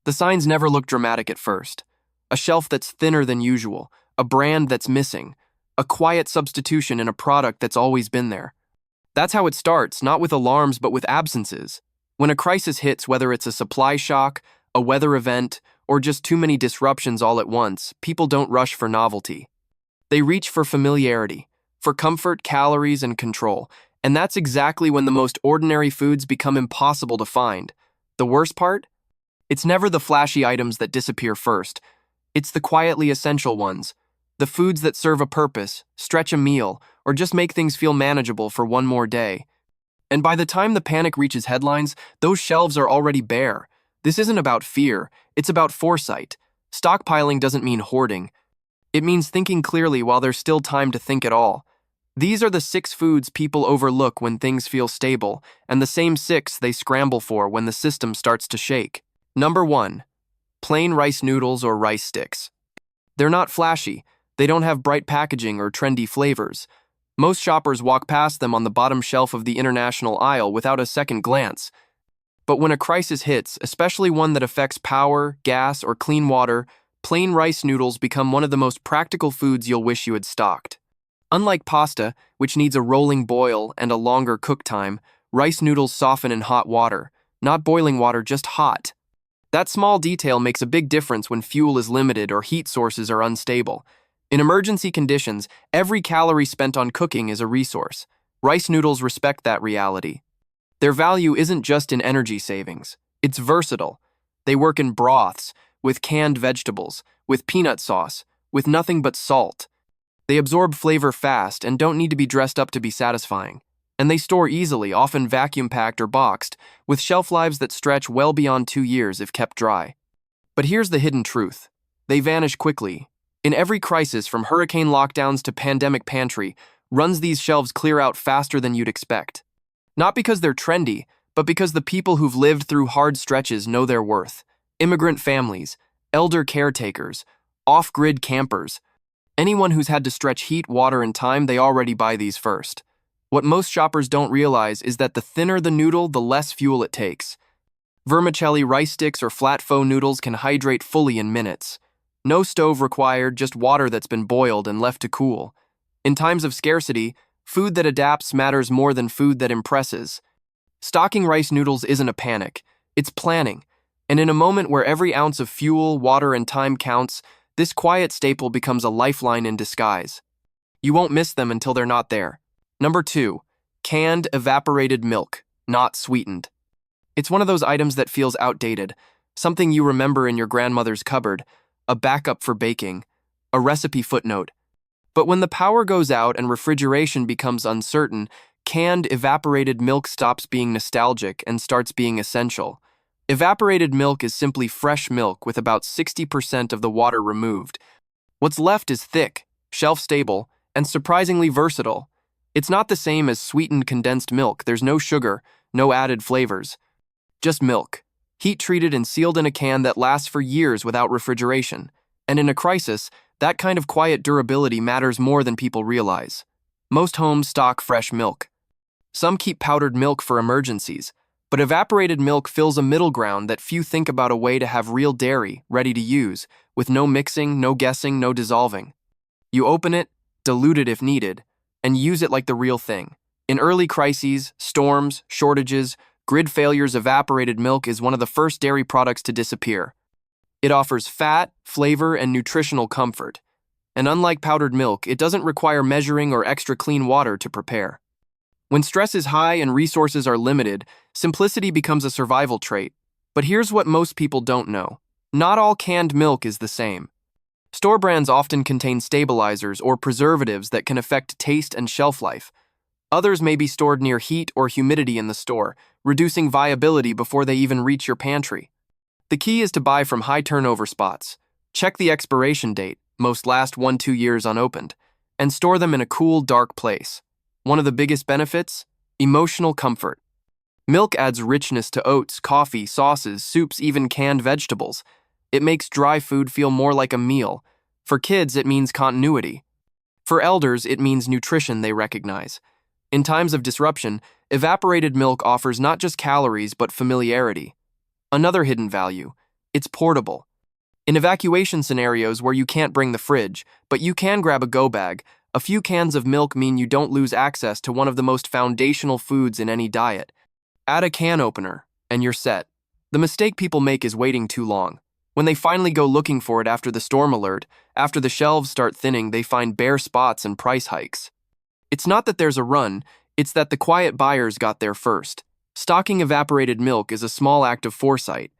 The signs never look dramatic at first. A shelf that's thinner than usual, a brand that's missing, a quiet substitution in a product that's always been there. That's how it starts, not with alarms but with absences. When a crisis hits, whether it's a supply shock, a weather event, or just too many disruptions all at once, people don't rush for novelty. They reach for familiarity, for comfort, calories, and control, and that's exactly when the most ordinary foods become impossible to find. The worst part? It's never the flashy items that disappear first. It's the quietly essential ones, the foods that serve a purpose, stretch a meal, or just make things feel manageable for one more day. And by the time the panic reaches headlines, those shelves are already bare. This isn't about fear, it's about foresight. Stockpiling doesn't mean hoarding. It means thinking clearly while there's still time to think at all. These are the 6 foods people overlook when things feel stable, and the same 6 they scramble for when the system starts to shake. Number 1. Plain rice noodles or rice sticks. They're not flashy. They don't have bright packaging or trendy flavors. Most shoppers walk past them on the bottom shelf of the international aisle without a second glance. But when a crisis hits, especially one that affects power, gas, or clean water, plain rice noodles become one of the most practical foods you'll wish you had stocked. Unlike pasta, which needs a rolling boil and a longer cook time, rice noodles soften in hot water. Not boiling water, just hot. That small detail makes a big difference when fuel is limited or heat sources are unstable. In emergency conditions, every calorie spent on cooking is a resource. Rice noodles respect that reality. Their value isn't just in energy savings. It's versatile. They work in broths, with canned vegetables, with peanut sauce, with nothing but salt. They absorb flavor fast and don't need to be dressed up to be satisfying. And they store easily, often vacuum-packed or boxed, with shelf lives that stretch well beyond 2 years if kept dry. But here's the hidden truth. They vanish quickly. In every crisis, from hurricane lockdowns to pandemic pantry, runs these shelves clear out faster than you'd expect. Not because they're trendy, but because the people who've lived through hard stretches know their worth. Immigrant families, elder caretakers, off-grid campers. Anyone who's had to stretch heat, water, and time, they already buy these first. What most shoppers don't realize is that the thinner the noodle, the less fuel it takes. Vermicelli rice sticks or flat faux noodles can hydrate fully in minutes. No stove required, just water that's been boiled and left to cool. In times of scarcity, food that adapts matters more than food that impresses. Stocking rice noodles isn't a panic, it's planning. And in a moment where every ounce of fuel, water, and time counts, this quiet staple becomes a lifeline in disguise. You won't miss them until they're not there. Number 2. Canned evaporated milk, not sweetened. It's one of those items that feels outdated, something you remember in your grandmother's cupboard, a backup for baking, a recipe footnote. But when the power goes out and refrigeration becomes uncertain, canned evaporated milk stops being nostalgic and starts being essential. Evaporated milk is simply fresh milk with about 60% of the water removed. What's left is thick, shelf-stable, and surprisingly versatile. It's not the same as sweetened condensed milk. There's no sugar, no added flavors. Just milk, heat-treated and sealed in a can that lasts for years without refrigeration. And in a crisis, that kind of quiet durability matters more than people realize. Most homes stock fresh milk. Some keep powdered milk for emergencies, but evaporated milk fills a middle ground that few think about, a way to have real dairy, ready to use, with no mixing, no guessing, no dissolving. You open it, dilute it if needed, and use it like the real thing. In early crises, storms, shortages, grid failures, evaporated milk is one of the first dairy products to disappear. It offers fat, flavor, and nutritional comfort. And unlike powdered milk, it doesn't require measuring or extra clean water to prepare. When stress is high and resources are limited, simplicity becomes a survival trait. But here's what most people don't know. Not all canned milk is the same. Store brands often contain stabilizers or preservatives that can affect taste and shelf life. Others may be stored near heat or humidity in the store, reducing viability before they even reach your pantry. The key is to buy from high turnover spots. Check the expiration date, most last 1-2 years unopened, and store them in a cool, dark place. One of the biggest benefits? Emotional comfort. Milk adds richness to oats, coffee, sauces, soups, even canned vegetables. It makes dry food feel more like a meal. For kids, it means continuity. For elders, it means nutrition they recognize. In times of disruption, evaporated milk offers not just calories but familiarity. Another hidden value: It's portable. In evacuation scenarios where you can't bring the fridge, but you can grab a go bag, a few cans of milk mean you don't lose access to one of the most foundational foods in any diet. Add a can opener, and you're set. The mistake people make is waiting too long. When they finally go looking for it after the storm alert, after the shelves start thinning, they find bare spots and price hikes. It's not that there's a run, it's that the quiet buyers got there first. Stocking evaporated milk is a small act of foresight.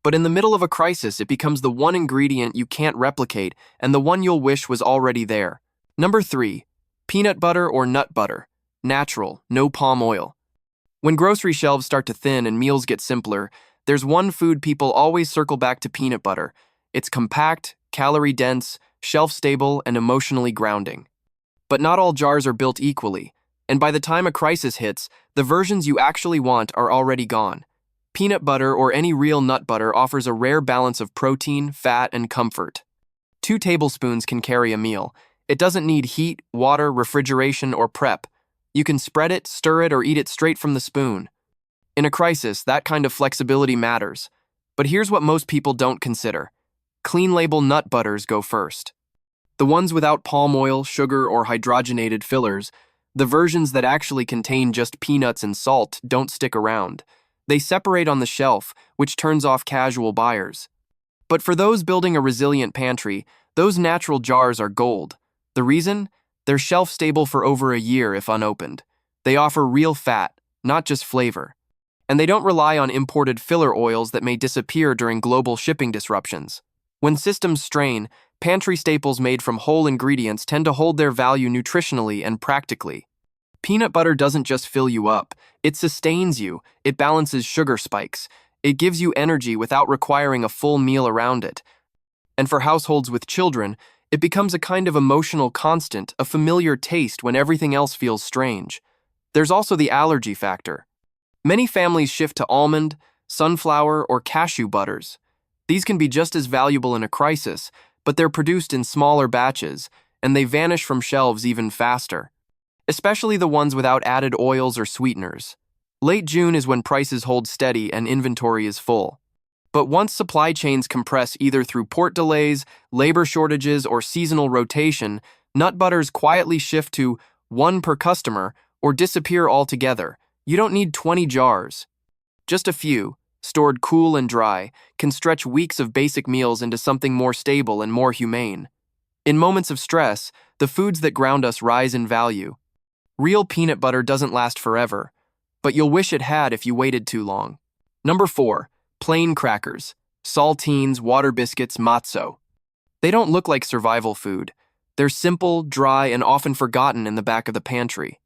But in the middle of a crisis, it becomes the one ingredient you can't replicate and the one you'll wish was already there. Number 3. Peanut butter or nut butter. Natural, no palm oil. When grocery shelves start to thin and meals get simpler, there's one food people always circle back to: peanut butter. It's compact, calorie-dense, shelf-stable, and emotionally grounding. But not all jars are built equally, and by the time a crisis hits, the versions you actually want are already gone. Peanut butter or any real nut butter offers a rare balance of protein, fat, and comfort. 2 tablespoons can carry a meal. It doesn't need heat, water, refrigeration, or prep. You can spread it, stir it, or eat it straight from the spoon. In a crisis, that kind of flexibility matters. But here's what most people don't consider. Clean label nut butters go first. The ones without palm oil, sugar, or hydrogenated fillers, the versions that actually contain just peanuts and salt, don't stick around. They separate on the shelf, which turns off casual buyers. But for those building a resilient pantry, those natural jars are gold. The reason? They're shelf-stable for over a year if unopened. They offer real fat, not just flavor. And they don't rely on imported filler oils that may disappear during global shipping disruptions. When systems strain, pantry staples made from whole ingredients tend to hold their value nutritionally and practically. Peanut butter doesn't just fill you up, it sustains you, it balances sugar spikes, it gives you energy without requiring a full meal around it. And for households with children, it becomes a kind of emotional constant, a familiar taste when everything else feels strange. There's also the allergy factor. Many families shift to almond, sunflower, or cashew butters. These can be just as valuable in a crisis, but they're produced in smaller batches, and they vanish from shelves even faster. Especially the ones without added oils or sweeteners. Late June is when prices hold steady and inventory is full. But once supply chains compress either through port delays, labor shortages, or seasonal rotation, nut butters quietly shift to 1 per customer or disappear altogether. You don't need 20 jars. Just a few, stored cool and dry, can stretch weeks of basic meals into something more stable and more humane. In moments of stress, the foods that ground us rise in value. Real peanut butter doesn't last forever, but you'll wish it had if you waited too long. Number 4. Plain crackers, saltines, water biscuits, matzo. They don't look like survival food. They're simple, dry, and often forgotten in the back of the pantry.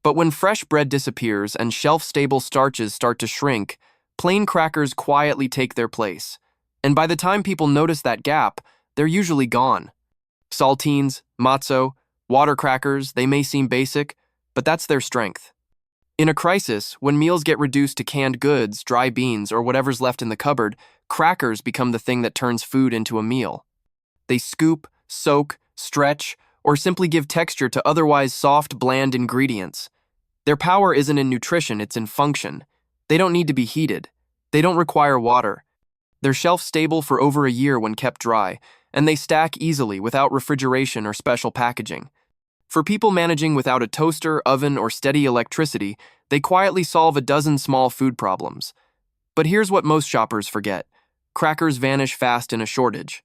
But when fresh bread disappears and shelf-stable starches start to shrink, plain crackers quietly take their place. And by the time people notice that gap, they're usually gone. Saltines, matzo, water crackers, they may seem basic, but that's their strength. In a crisis, when meals get reduced to canned goods, dry beans, or whatever's left in the cupboard, crackers become the thing that turns food into a meal. They scoop, soak, stretch, or simply give texture to otherwise soft, bland ingredients. Their power isn't in nutrition, it's in function. They don't need to be heated. They don't require water. They're shelf-stable for over a year when kept dry, and they stack easily without refrigeration or special packaging. For people managing without a toaster, oven, or steady electricity, they quietly solve a dozen small food problems. But here's what most shoppers forget. Crackers vanish fast in a shortage.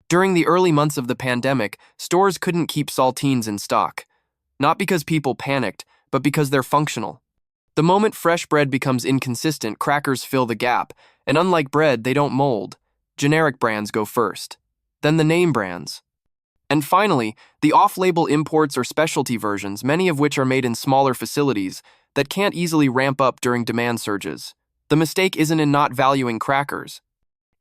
During the early months of the pandemic, stores couldn't keep saltines in stock. Not because people panicked, but because they're functional. The moment fresh bread becomes inconsistent, crackers fill the gap, and unlike bread, they don't mold. Generic brands go first. Then the name brands. And finally, the off-label imports or specialty versions, many of which are made in smaller facilities, that can't easily ramp up during demand surges. The mistake isn't in not valuing crackers.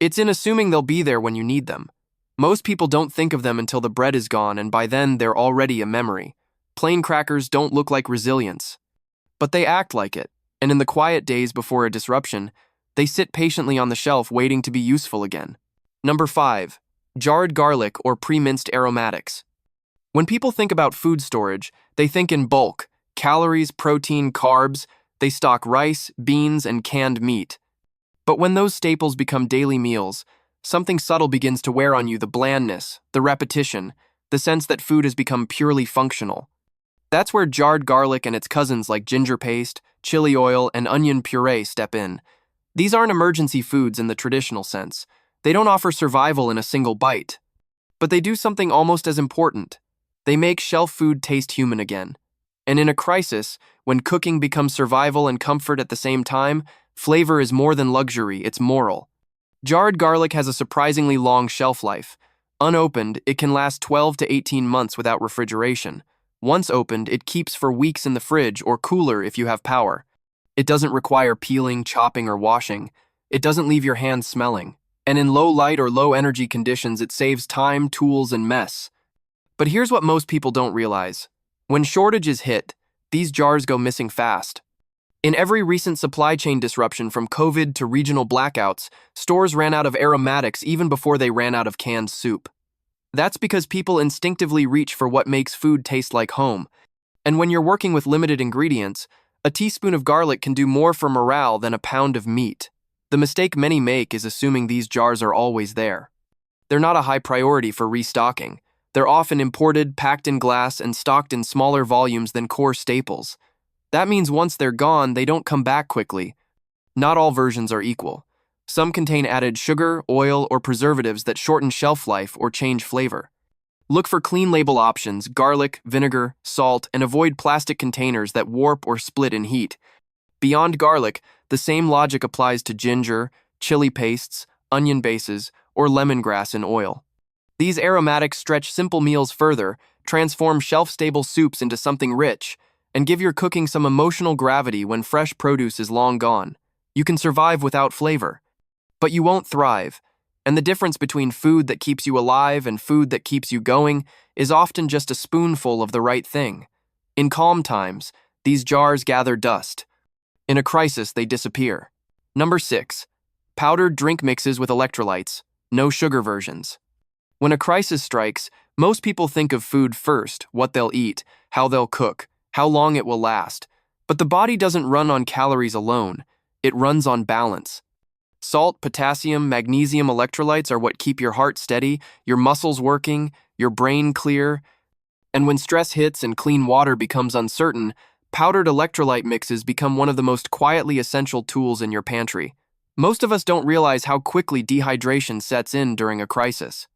It's in assuming they'll be there when you need them. Most people don't think of them until the bread is gone, and by then they're already a memory. Plain crackers don't look like resilience. But they act like it, and in the quiet days before a disruption, they sit patiently on the shelf waiting to be useful again. Number 5. Jarred garlic or pre-minced aromatics. When people think about food storage, they think in bulk, calories, protein, carbs. They stock rice, beans, and canned meat. But when those staples become daily meals, something subtle begins to wear on you: the blandness, the repetition, the sense that food has become purely functional. That's where jarred garlic and its cousins like ginger paste, chili oil, and onion puree step in. These aren't emergency foods in the traditional sense. They don't offer survival in a single bite. But they do something almost as important. They make shelf food taste human again. And in a crisis, when cooking becomes survival and comfort at the same time, flavor is more than luxury, it's moral. Jarred garlic has a surprisingly long shelf life. Unopened, it can last 12 to 18 months without refrigeration. Once opened, it keeps for weeks in the fridge or cooler if you have power. It doesn't require peeling, chopping, or washing. It doesn't leave your hands smelling. And in low light or low energy conditions, it saves time, tools, and mess. But here's what most people don't realize. When shortages hit, these jars go missing fast. In every recent supply chain disruption from COVID to regional blackouts, stores ran out of aromatics even before they ran out of canned soup. That's because people instinctively reach for what makes food taste like home. And when you're working with limited ingredients, a teaspoon of garlic can do more for morale than a pound of meat. The mistake many make is assuming these jars are always there. They're not a high priority for restocking. They're often imported, packed in glass, and stocked in smaller volumes than core staples. That means once they're gone, they don't come back quickly. Not all versions are equal. Some contain added sugar, oil, or preservatives that shorten shelf life or change flavor. Look for clean label options: garlic, vinegar, salt, and avoid plastic containers that warp or split in heat. Beyond garlic, the same logic applies to ginger, chili pastes, onion bases, or lemongrass in oil. These aromatics stretch simple meals further, transform shelf-stable soups into something rich, and give your cooking some emotional gravity when fresh produce is long gone. You can survive without flavor, but you won't thrive. And the difference between food that keeps you alive and food that keeps you going is often just a spoonful of the right thing. In calm times, these jars gather dust. In a crisis, they disappear. Number 6. Powdered drink mixes with electrolytes, no sugar versions. When a crisis strikes, most people think of food first: what they'll eat, how they'll cook, how long it will last. But the body doesn't run on calories alone. It runs on balance. Salt, potassium, magnesium electrolytes are what keep your heart steady, your muscles working, your brain clear. And when stress hits and clean water becomes uncertain, powdered electrolyte mixes become one of the most quietly essential tools in your pantry. Most of us don't realize how quickly dehydration sets in during a crisis.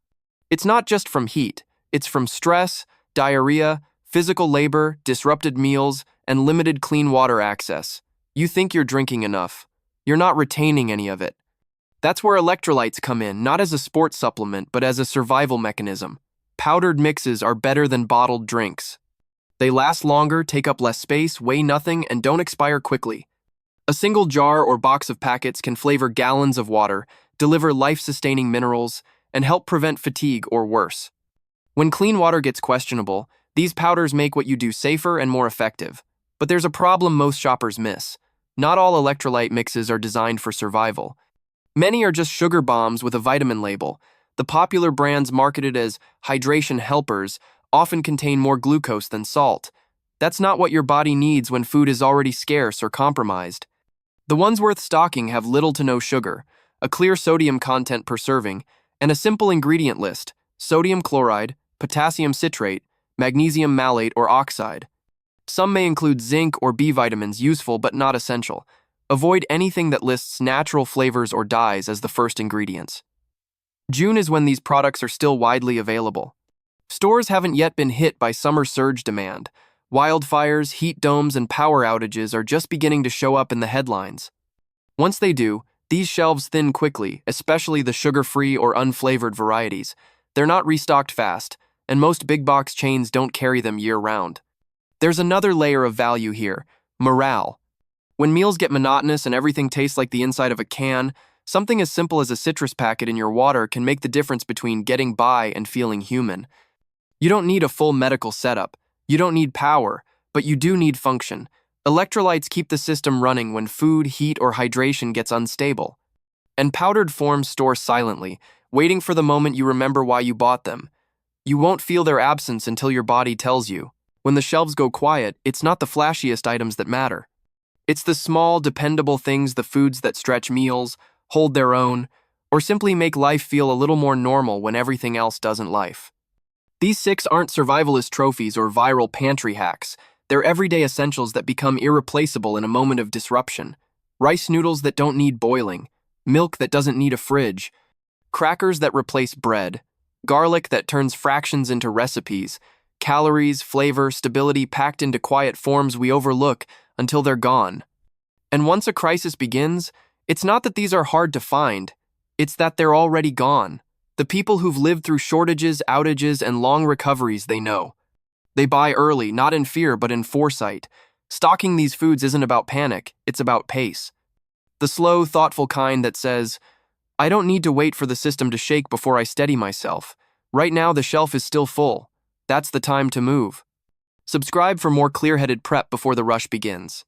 It's not just from heat, it's from stress, diarrhea, physical labor, disrupted meals, and limited clean water access. You think you're drinking enough. You're not retaining any of it. That's where electrolytes come in, not as a sports supplement, but as a survival mechanism. Powdered mixes are better than bottled drinks. They last longer, take up less space, weigh nothing, and don't expire quickly. A single jar or box of packets can flavor gallons of water, deliver life-sustaining minerals, and help prevent fatigue or worse. When clean water gets questionable, these powders make what you do safer and more effective. But there's a problem most shoppers miss. Not all electrolyte mixes are designed for survival. Many are just sugar bombs with a vitamin label. The popular brands marketed as hydration helpers often contain more glucose than salt. That's not what your body needs when food is already scarce or compromised. The ones worth stocking have little to no sugar, a clear sodium content per serving, and a simple ingredient list: sodium chloride, potassium citrate, magnesium malate or oxide. Some may include zinc or B vitamins, useful but not essential. Avoid anything that lists natural flavors or dyes as the first ingredients. June is when these products are still widely available. Stores haven't yet been hit by summer surge demand. Wildfires, heat domes, and power outages are just beginning to show up in the headlines. Once they do, these shelves thin quickly, especially the sugar-free or unflavored varieties. They're not restocked fast, and most big box chains don't carry them year-round. There's another layer of value here: morale. When meals get monotonous and everything tastes like the inside of a can, something as simple as a citrus packet in your water can make the difference between getting by and feeling human. You don't need a full medical setup. You don't need power, but you do need function. Electrolytes keep the system running when food, heat, or hydration gets unstable. And powdered forms store silently, waiting for the moment you remember why you bought them. You won't feel their absence until your body tells you. When the shelves go quiet, it's not the flashiest items that matter. It's the small, dependable things, the foods that stretch meals, hold their own, or simply make life feel a little more normal when everything else doesn't life. These 6 aren't survivalist trophies or viral pantry hacks. They're everyday essentials that become irreplaceable in a moment of disruption. Rice noodles that don't need boiling, milk that doesn't need a fridge, crackers that replace bread, garlic that turns fractions into recipes, calories, flavor, stability packed into quiet forms we overlook until they're gone. And once a crisis begins, it's not that these are hard to find, it's that they're already gone. The people who've lived through shortages, outages, and long recoveries, they know. They buy early, not in fear, but in foresight. Stocking these foods isn't about panic, it's about pace. The slow, thoughtful kind that says, I don't need to wait for the system to shake before I steady myself. Right now, the shelf is still full. That's the time to move. Subscribe for more clear-headed prep before the rush begins.